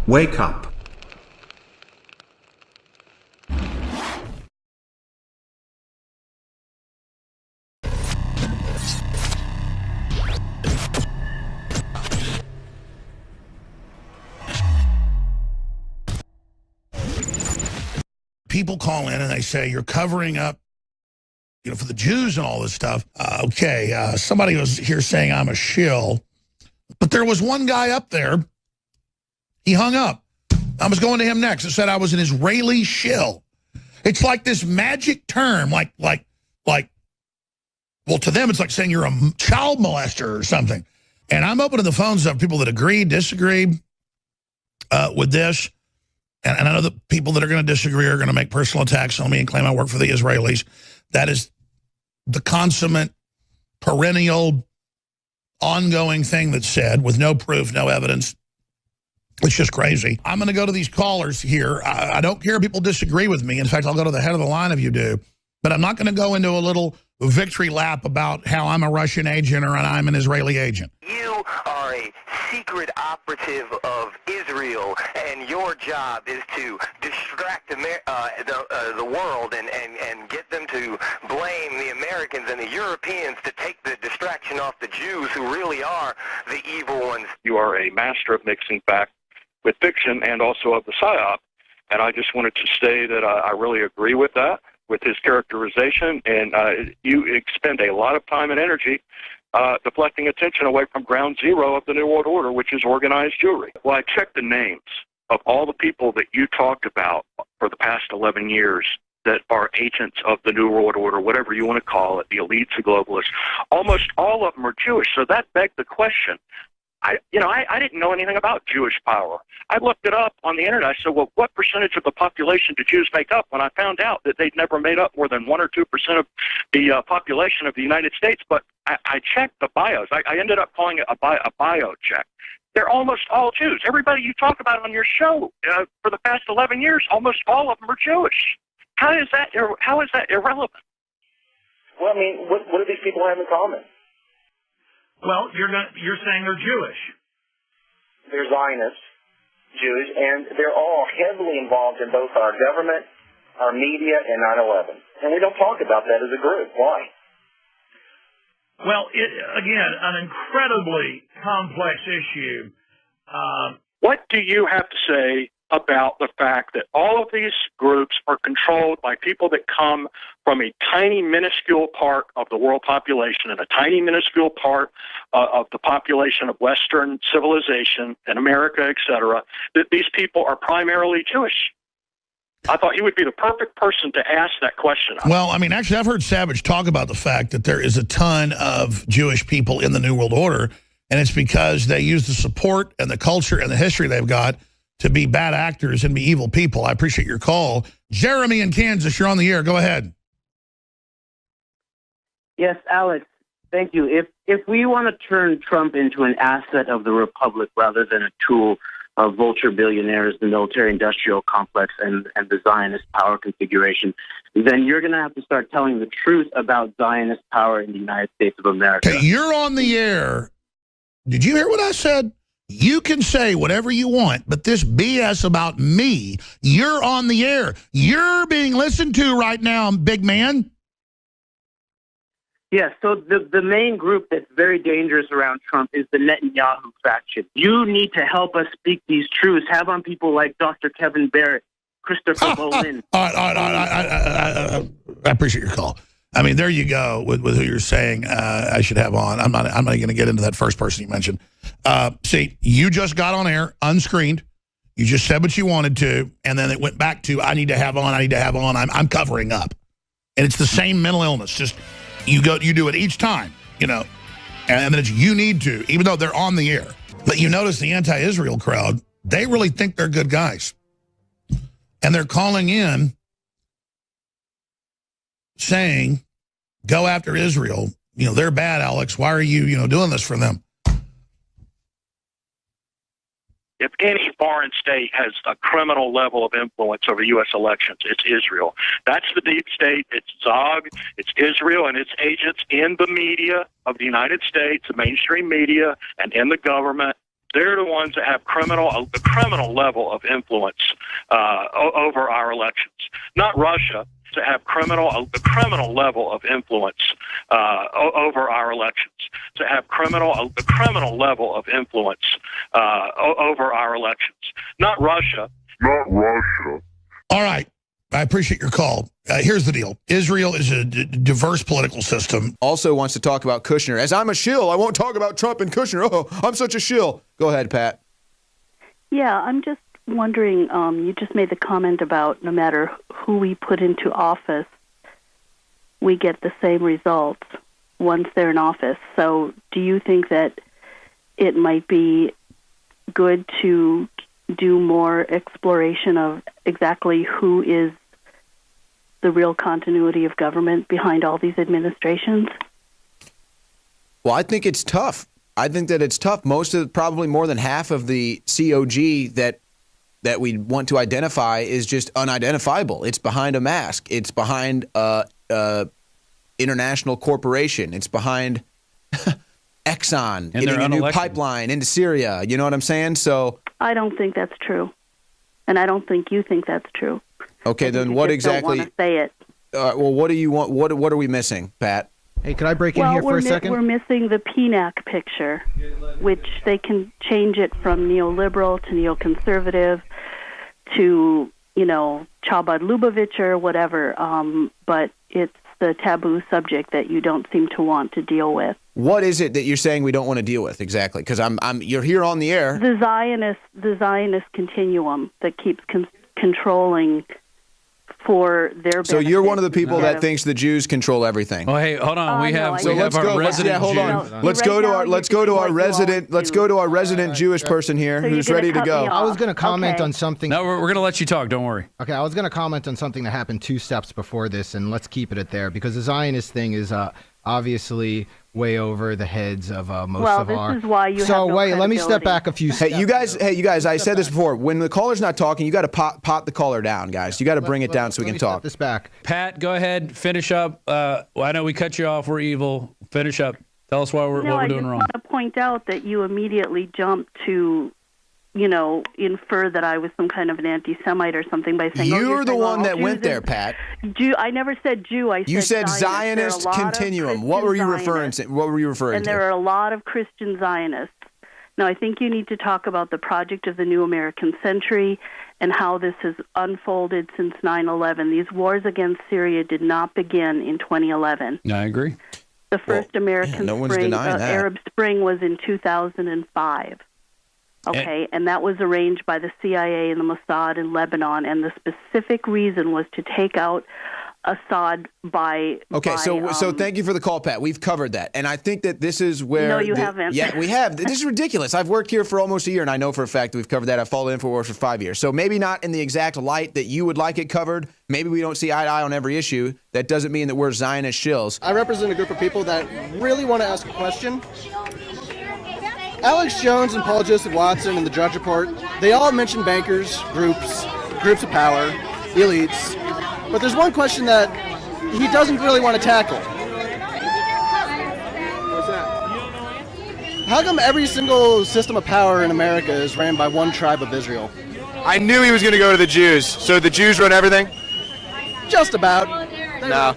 Wake up. People call in and they say, you're covering up, for the Jews and all this stuff. Somebody was here saying I'm a shill. But there was one guy up there. He hung up. I was going to him next. It said I was an Israeli shill. It's like this magic term, well, to them, it's like saying you're a child molester or something. And I'm opening the phones of people that agree, disagree with this. And I know that people that are going to disagree are going to make personal attacks on me and claim I work for the Israelis. That is the consummate, perennial, ongoing thing that's said with no proof, no evidence. It's just crazy. I'm going to go to these callers here. I don't care if people disagree with me. In fact, I'll go to the head of the line if you do. But I'm not going to go into a little victory lap about how I'm a Russian agent or I'm an Israeli agent. You are a secret operative of Israel, and your job is to distract the world and get them to blame the Americans and the Europeans to take the distraction off the Jews, who really are the evil ones. You are a master of mixing fact with fiction and also of the PSYOP, and I just wanted to say that I really agree with that, with his characterization, and you expend a lot of time and energy deflecting attention away from ground zero of the New World Order, which is organized Jewry. Well, I checked the names of all the people that you talked about for the past 11 years that are agents of the New World Order, whatever you want to call it, the elites, the globalists. Almost all of them are Jewish, so that begged the question. I didn't know anything about Jewish power. I looked it up on the internet. I said, well, what percentage of the population do Jews make up? When I found out that they'd never made up more than 1 or 2% of the population of the United States. But I checked the bios. I ended up calling it a bio check. They're almost all Jews. Everybody you talk about on your show for the past 11 years, almost all of them are Jewish. How is that irrelevant? Well, I mean, what do these people have in common? Well, you're saying they're Jewish. They're Zionists, Jews, and they're all heavily involved in both our government, our media, and 9/11. And we don't talk about that as a group. Why? Well, again, an incredibly complex issue. What do you have to say about the fact that all of these groups are controlled by people that come from a tiny, minuscule part of the world population and a tiny, minuscule part of the population of Western civilization and America, et cetera, that these people are primarily Jewish? I thought he would be the perfect person to ask that question. Well, I mean, actually, I've heard Savage talk about the fact that there is a ton of Jewish people in the New World Order, and it's because they use the support and the culture and the history they've got to be bad actors and be evil people. I appreciate your call. Jeremy in Kansas, you're on the air. Go ahead. Yes, Alex, thank you. If we want to turn Trump into an asset of the Republic rather than a tool of vulture billionaires, the military-industrial complex, and the Zionist power configuration, then you're going to have to start telling the truth about Zionist power in the United States of America. Okay, you're on the air. Did you hear what I said? You can say whatever you want, but this BS about me, you're on the air. You're being listened to right now, big man. Yes, so the main group that's very dangerous around Trump is the Netanyahu faction. You need to help us speak these truths. Have on people like Dr. Kevin Barrett, Christopher Bolin. All right. I appreciate your call. I mean, there you go with who you're saying I should have on. I'm not going to get into that first person you mentioned. See, you just got on air, unscreened. You just said what you wanted to, and then it went back to, I need to have on, I'm covering up. And it's the same mental illness. Just, you do it each time, and then it's you need to, even though they're on the air. But you notice the anti-Israel crowd, they really think they're good guys. And they're calling in saying, go after Israel. They're bad, Alex. Why are you, doing this for them? If any foreign state has a criminal level of influence over U.S. elections, it's Israel. That's the deep state. It's Zog. It's Israel and its agents in the media of the United States, the mainstream media, and in the government They're the ones that have the criminal level of influence over our elections, not Russia. To have the criminal level of influence over our elections, to have the criminal level of influence over our elections, not Russia. All right. I appreciate your call. Here's the deal. Israel is a diverse political system. Also wants to talk about Kushner. As I'm a shill, I won't talk about Trump and Kushner. Oh, I'm such a shill. Go ahead, Pat. Yeah, I'm just wondering, you just made the comment about no matter who we put into office, we get the same results once they're in office. So do you think that it might be good to do more exploration of exactly who is the real continuity of government behind all these administrations? Well, I think it's tough. I think that it's tough. Probably more than half of the COG that we want to identify is just unidentifiable. It's behind a mask. It's behind international corporation. It's behind Exxon getting a new pipeline into Syria. You know what I'm saying? So I don't think that's true, and I don't think you think that's true. Okay, then what exactly? Don't want to say it. Well, what do you want? What are we missing, Pat? Hey, could I break in here for a second? We're missing the PNAC picture, which they can change it from neoliberal to neoconservative to, Chabad Lubavitch or whatever, but it's the taboo subject that you don't seem to want to deal with. What is it that you're saying we don't want to deal with exactly? Because you're here on the air. The Zionist continuum that keeps controlling for their benefit. So you're one of the people that thinks the Jews control everything. Well, hey, hold on. We have our resident. Hold on. Let's go to our resident Jewish person here who's ready to go. I was going to comment on something. No, we're going to let you talk. Don't worry. Okay, I was going to comment on something that happened 2 steps before this, and let's keep it at there because the Zionist thing is obviously way over the heads of most of our. Well, this is why you have no let me step back a few steps. Hey, you guys, I said this before. When the caller's not talking, you got to pot the caller down, guys. You got to bring it down so we can talk. Step this back. Pat, go ahead, finish up. I know we cut you off. We're evil. Finish up. Tell us what we're doing wrong. I just want to point out that you immediately jumped to, infer that I was some kind of an anti-Semite or something by saying, you're the one that went there, Pat. Jew. I never said Jew. You said Zionist continuum. What were you referring to? And there are a lot of Christian Zionists. Now, I think you need to talk about the project of the New American Century and how this has unfolded since 9/11. These wars against Syria did not begin in 2011. I agree. The first Arab Spring was in 2005. Okay, and that was arranged by the CIA and the Mossad in Lebanon, and the specific reason was to take out Assad by... Okay, so thank you for the call, Pat. We've covered that, and I think that this is where... No, you haven't. Yeah, we have. This is ridiculous. I've worked here for almost a year, and I know for a fact that we've covered that. I've followed InfoWars for 5 years. So maybe not in the exact light that you would like it covered. Maybe we don't see eye to eye on every issue. That doesn't mean that we're Zionist shills. I represent a group of people that really want to ask a question. Alex Jones and Paul Joseph Watson and the Drudge Report, they all mention bankers, groups of power, elites. But there's one question that he doesn't really want to tackle. What's that? How come every single system of power in America is ran by one tribe of Israel? I knew he was going to go to the Jews. So the Jews run everything? Just about. No.